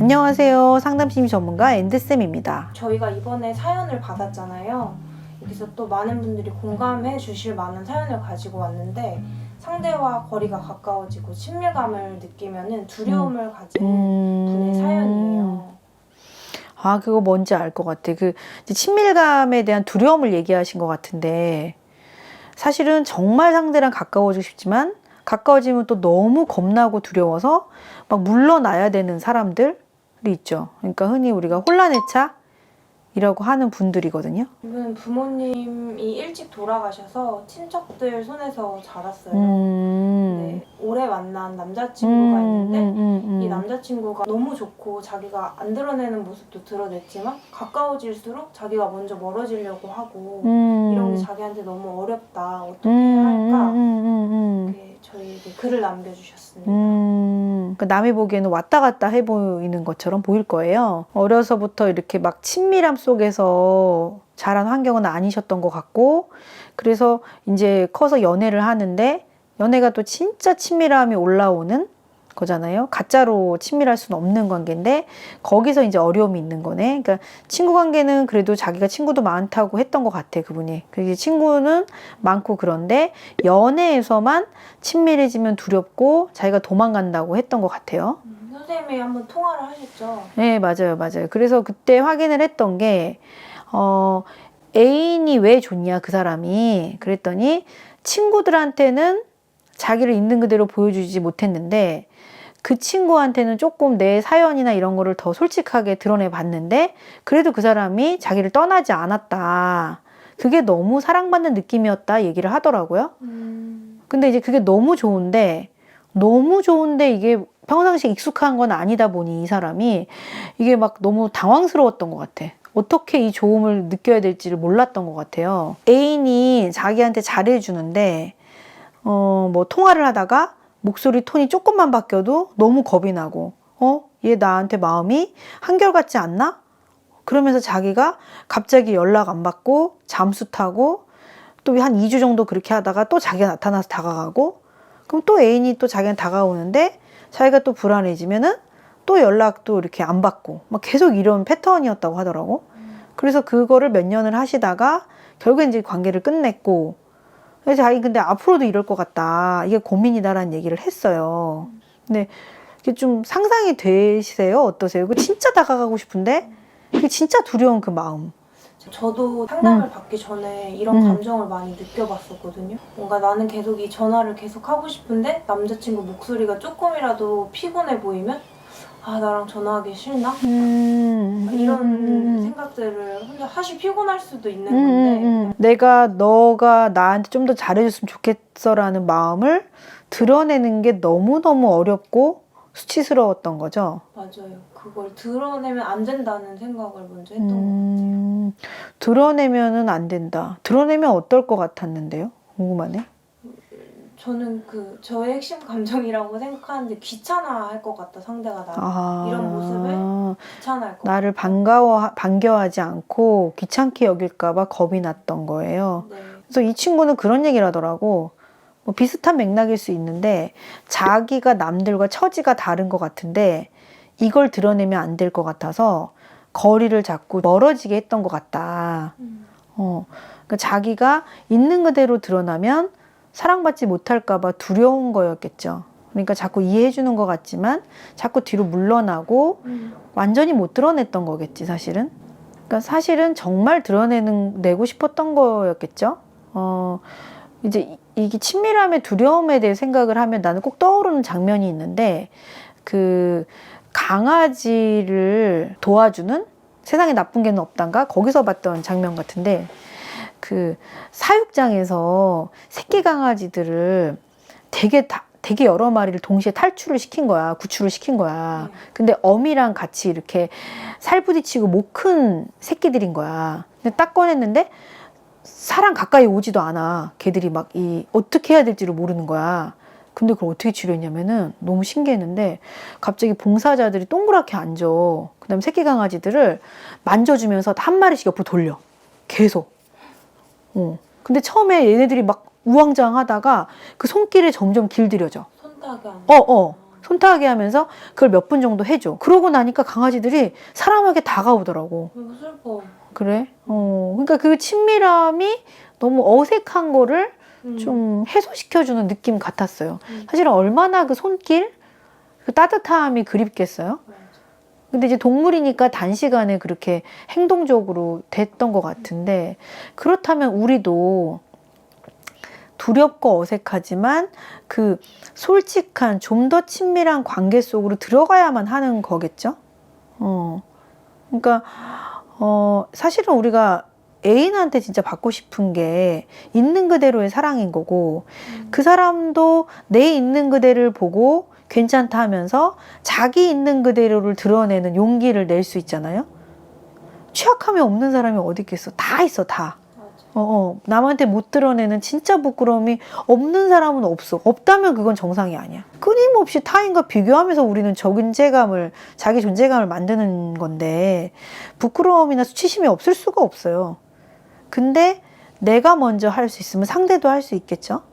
안녕하세요. 상담심리 전문가 앤드쌤입니다. 저희가 이번에 사연을 받았잖아요. 여기서 또 많은 분들이 공감해 주실 만한 사연을 가지고 왔는데, 상대와 거리가 가까워지고 친밀감을 느끼면 두려움을 가진 분의 사연이에요. 아, 그거 뭔지 알 것 같아. 이제 친밀감에 대한 두려움을 얘기하신 것 같은데, 사실은 정말 상대랑 가까워지고 싶지만 가까워지면 또 너무 겁나고 두려워서 막 물러나야 되는 사람들이 있죠. 그러니까 흔히 우리가 혼란의 차이라고 하는 분들이거든요. 이분은 부모님이 일찍 돌아가셔서 친척들 손에서 자랐어요. 네, 오래 만난 남자친구가 있는데 이 남자친구가 너무 좋고 자기가 안 드러내는 모습도 드러냈지만 가까워질수록 자기가 먼저 멀어지려고 하고 이런 게 자기한테 너무 어렵다. 어떻게 해야 할까? 저희에게 글을 남겨주셨습니다. 그러니까 남이 보기에는 왔다 갔다 해 보이는 것처럼 보일 거예요. 어려서부터 이렇게 막 친밀함 속에서 자란 환경은 아니셨던 것 같고, 그래서 이제 커서 연애를 하는데 연애가 또 진짜 친밀함이 올라오는 거잖아요. 가짜로 친밀할 수는 없는 관계인데 거기서 이제 어려움이 있는 거네. 그러니까 친구 관계는 그래도 자기가 친구도 많다고 했던 것 같아, 그분이. 그게 친구는 많고, 그런데 연애에서만 친밀해지면 두렵고 자기가 도망간다고 했던 것 같아요. 선생님이 한번 통화를 하셨죠? 네, 맞아요. 그래서 그때 확인을 했던 게 애인이 왜 좋냐, 그 사람이. 그랬더니 친구들한테는 자기를 있는 그대로 보여주지 못했는데 그 친구한테는 조금 내 사연이나 이런 거를 더 솔직하게 드러내 봤는데 그래도 그 사람이 자기를 떠나지 않았다. 그게 너무 사랑받는 느낌이었다 얘기를 하더라고요. 근데 이제 그게 너무 좋은데 이게 평상시에 익숙한 건 아니다 보니 이 사람이 이게 막 너무 당황스러웠던 것 같아. 어떻게 이 좋음을 느껴야 될지를 몰랐던 것 같아요. 애인이 자기한테 잘해주는데 뭐 통화를 하다가 목소리 톤이 조금만 바뀌어도 너무 겁이 나고, 얘 나한테 마음이 한결같지 않나? 그러면서 자기가 갑자기 연락 안 받고 잠수 타고 또 한 2주 정도 그렇게 하다가 또 자기가 나타나서 다가가고, 그럼 또 애인이 또 자기한테 다가오는데 자기가 또 불안해지면은 또 연락도 이렇게 안 받고 막 계속 이런 패턴이었다고 하더라고. 그래서 그거를 몇 년을 하시다가 결국엔 이제 관계를 끝냈고, 그래서 자기 근데 앞으로도 이럴 것 같다. 이게 고민이다라는 얘기를 했어요. 근데 이게 좀 상상이 되시세요? 어떠세요? 그 진짜 다가가고 싶은데 그게 진짜 두려운 그 마음. 저도 상담을 받기 전에 이런 감정을 많이 느껴봤었거든요. 뭔가 나는 계속 이 전화를 계속 하고 싶은데 남자친구 목소리가 조금이라도 피곤해 보이면 나랑 전화하기 싫나? 이런 생각들을 혼자 사실 피곤할 수도 있는 건데 너가 나한테 좀 더 잘해줬으면 좋겠어라는 마음을 드러내는 게 너무너무 어렵고 수치스러웠던 거죠. 맞아요. 그걸 드러내면 안 된다는 생각을 먼저 했던 것 같아요. 드러내면은 안 된다. 드러내면 어떨 것 같았는데요? 궁금하네. 저는 저의 핵심 감정이라고 생각하는데 귀찮아할 것 같다. 상대가 나 이런 모습을 귀찮아할 것 같다. 나를 반겨하지 않고 귀찮게 여길까봐 겁이 났던 거예요. 네. 그래서 이 친구는 그런 얘기를 하더라고. 뭐 비슷한 맥락일 수 있는데 자기가 남들과 처지가 다른 것 같은데 이걸 드러내면 안 될 것 같아서 거리를 자꾸 멀어지게 했던 것 같다. 그러니까 자기가 있는 그대로 드러나면 사랑받지 못할까봐 두려운 거였겠죠. 그러니까 자꾸 이해해주는 것 같지만 자꾸 뒤로 물러나고 완전히 못 드러냈던 거겠지, 사실은. 그러니까 사실은 정말 드러내고 싶었던 거였겠죠. 이제 이게 친밀함의 두려움에 대해 생각을 하면 나는 꼭 떠오르는 장면이 있는데, 그 강아지를 도와주는 세상에 나쁜 개는 없단가? 거기서 봤던 장면 같은데, 그 사육장에서 새끼 강아지들을 되게 여러 마리를 동시에 탈출을 시킨 거야. 구출을 시킨 거야. 근데 어미랑 같이 이렇게 살부딪히고 못 큰 새끼들인 거야. 근데 딱 꺼냈는데 사람 가까이 오지도 않아. 걔들이 막 어떻게 해야 될지를 모르는 거야. 근데 그걸 어떻게 치료했냐면은 너무 신기했는데 갑자기 봉사자들이 동그랗게 앉아. 그 다음에 새끼 강아지들을 만져주면서 한 마리씩 옆으로 돌려. 계속. 근데 처음에 얘네들이 막 우왕좌왕 하다가 그 손길에 점점 길들여져. 손따가. 손타하게 하면서 그걸 몇 분 정도 해줘. 그러고 나니까 강아지들이 사람에게 다가오더라고. 너무 슬퍼. 그래? 그러니까 그 친밀함이 너무 어색한 거를 좀 해소시켜주는 느낌 같았어요. 사실은 얼마나 그 손길, 그 따뜻함이 그립겠어요? 맞아. 근데 이제 동물이니까 단시간에 그렇게 행동적으로 됐던 것 같은데, 그렇다면 우리도 두렵고 어색하지만 그 솔직한 좀 더 친밀한 관계 속으로 들어가야만 하는 거겠죠? 그러니까 사실은 우리가 애인한테 진짜 받고 싶은 게 있는 그대로의 사랑인 거고, 그 사람도 내 있는 그대를 보고 괜찮다 하면서 자기 있는 그대로를 드러내는 용기를 낼 수 있잖아요. 취약함이 없는 사람이 어디 있겠어. 다 있어, 다. 맞아. 남한테 못 드러내는 진짜 부끄러움이 없는 사람은 없어. 없다면 그건 정상이 아니야. 끊임없이 타인과 비교하면서 우리는 자기 존재감을 만드는 건데, 부끄러움이나 수치심이 없을 수가 없어요. 근데 내가 먼저 할 수 있으면 상대도 할 수 있겠죠.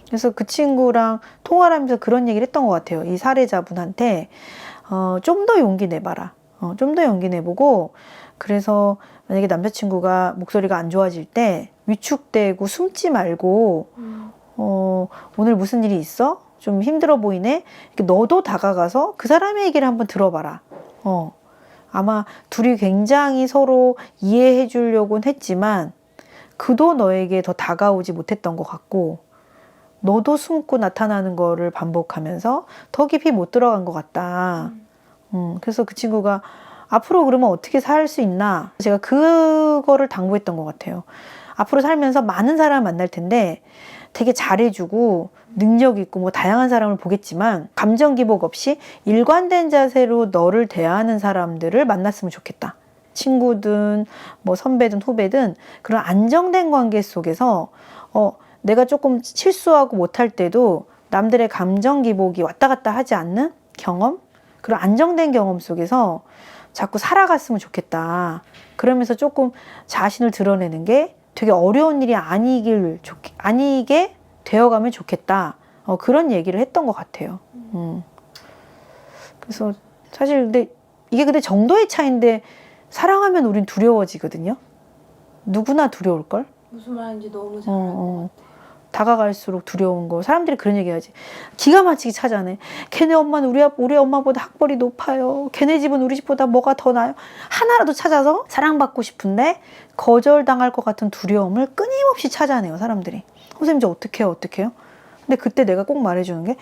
그래서 그 친구랑 통화를 하면서 그런 얘기를 했던 것 같아요. 이 사례자분한테 좀 더 용기 내봐라. 좀 더 용기 내보고, 그래서 만약에 남자친구가 목소리가 안 좋아질 때 위축되고 숨지 말고 오늘 무슨 일이 있어? 좀 힘들어 보이네? 이렇게 너도 다가가서 그 사람의 얘기를 한번 들어봐라. 아마 둘이 굉장히 서로 이해해 주려고는 했지만 그도 너에게 더 다가오지 못했던 것 같고, 너도 숨고 나타나는 거를 반복하면서 더 깊이 못 들어간 것 같다. 그래서 그 친구가 앞으로 그러면 어떻게 살 수 있나? 제가 그거를 당부했던 것 같아요. 앞으로 살면서 많은 사람을 만날 텐데 되게 잘해주고 능력 있고 뭐 다양한 사람을 보겠지만 감정 기복 없이 일관된 자세로 너를 대하는 사람들을 만났으면 좋겠다. 친구든 뭐 선배든 후배든 그런 안정된 관계 속에서 내가 조금 실수하고 못할 때도 남들의 감정 기복이 왔다 갔다 하지 않는 경험? 그런 안정된 경험 속에서 자꾸 살아갔으면 좋겠다. 그러면서 조금 자신을 드러내는 게 되게 어려운 일이 아니게 되어가면 좋겠다. 그런 얘기를 했던 것 같아요. 그래서 사실 근데 정도의 차이인데 사랑하면 우린 두려워지거든요. 누구나 두려울걸? 무슨 말인지 너무 잘 알 것 같아. 다가갈수록 두려운 거. 사람들이 그런 얘기 하지. 기가 막히게 찾아내. 걔네 엄마는 우리 엄마보다 학벌이 높아요. 걔네 집은 우리 집보다 뭐가 더 나아요. 하나라도 찾아서 사랑받고 싶은데 거절당할 것 같은 두려움을 끊임없이 찾아내요, 사람들이. 선생님 저 어떻게 해요? 근데 그때 내가 꼭 말해주는 게,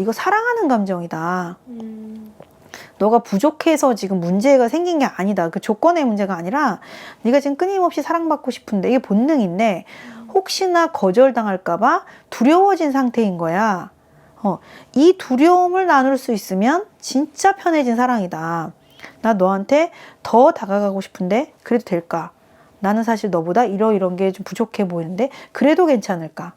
이거 사랑하는 감정이다. 너가 부족해서 지금 문제가 생긴 게 아니다. 그 조건의 문제가 아니라 네가 지금 끊임없이 사랑받고 싶은데 이게 본능인데 혹시나 거절당할까봐 두려워진 상태인 거야. 이 두려움을 나눌 수 있으면 진짜 편해진 사랑이다. 나 너한테 더 다가가고 싶은데 그래도 될까? 나는 사실 너보다 이런 게 좀 부족해 보이는데 그래도 괜찮을까?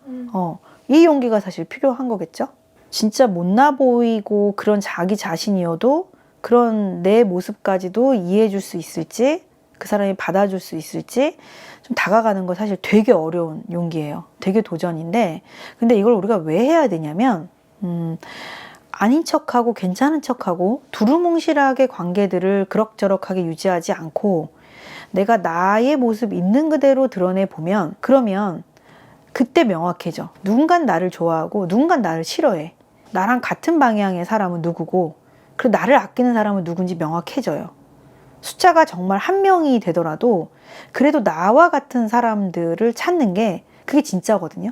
이 용기가 사실 필요한 거겠죠? 진짜 못나 보이고 그런 자기 자신이어도 그런 내 모습까지도 이해해 줄 수 있을지, 그 사람이 받아줄 수 있을지 좀 다가가는 거 사실 되게 어려운 용기예요. 되게 도전인데, 근데 이걸 우리가 왜 해야 되냐면 아닌 척하고 괜찮은 척하고 두루뭉실하게 관계들을 그럭저럭하게 유지하지 않고 내가 나의 모습 있는 그대로 드러내보면, 그러면 그때 명확해져. 누군간 나를 좋아하고 누군간 나를 싫어해. 나랑 같은 방향의 사람은 누구고, 그리고 나를 아끼는 사람은 누군지 명확해져요. 숫자가 정말 한 명이 되더라도 그래도 나와 같은 사람들을 찾는 게 그게 진짜거든요.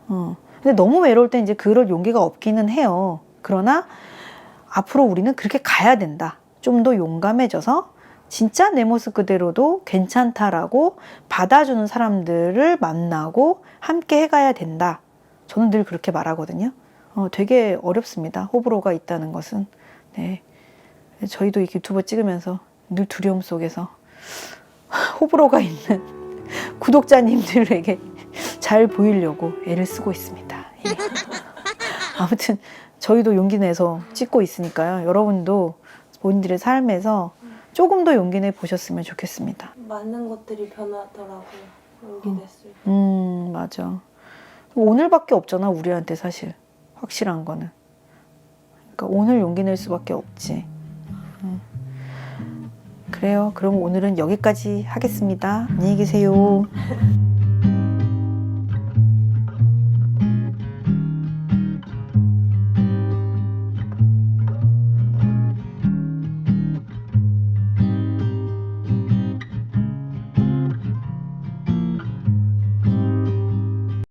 근데 너무 외로울 때 이제 그럴 용기가 없기는 해요. 그러나 앞으로 우리는 그렇게 가야 된다. 좀 더 용감해져서 진짜 내 모습 그대로도 괜찮다라고 받아주는 사람들을 만나고 함께 해가야 된다. 저는 늘 그렇게 말하거든요. 되게 어렵습니다. 호불호가 있다는 것은. 네. 저희도 이 유튜브 찍으면서 늘 두려움 속에서 호불호가 있는 구독자님들에게 잘 보이려고 애를 쓰고 있습니다. 예. 아무튼 저희도 용기 내서 찍고 있으니까요. 여러분도 본인들의 삶에서 조금 더 용기 내 보셨으면 좋겠습니다. 많은 것들이 변하더라고요. 용기 냈을 때. 맞아. 오늘밖에 없잖아, 우리한테 사실. 확실한 거는. 그러니까 오늘 용기 낼 수밖에 없지. 그래요. 그럼 오늘은 여기까지 하겠습니다. 안녕히 계세요.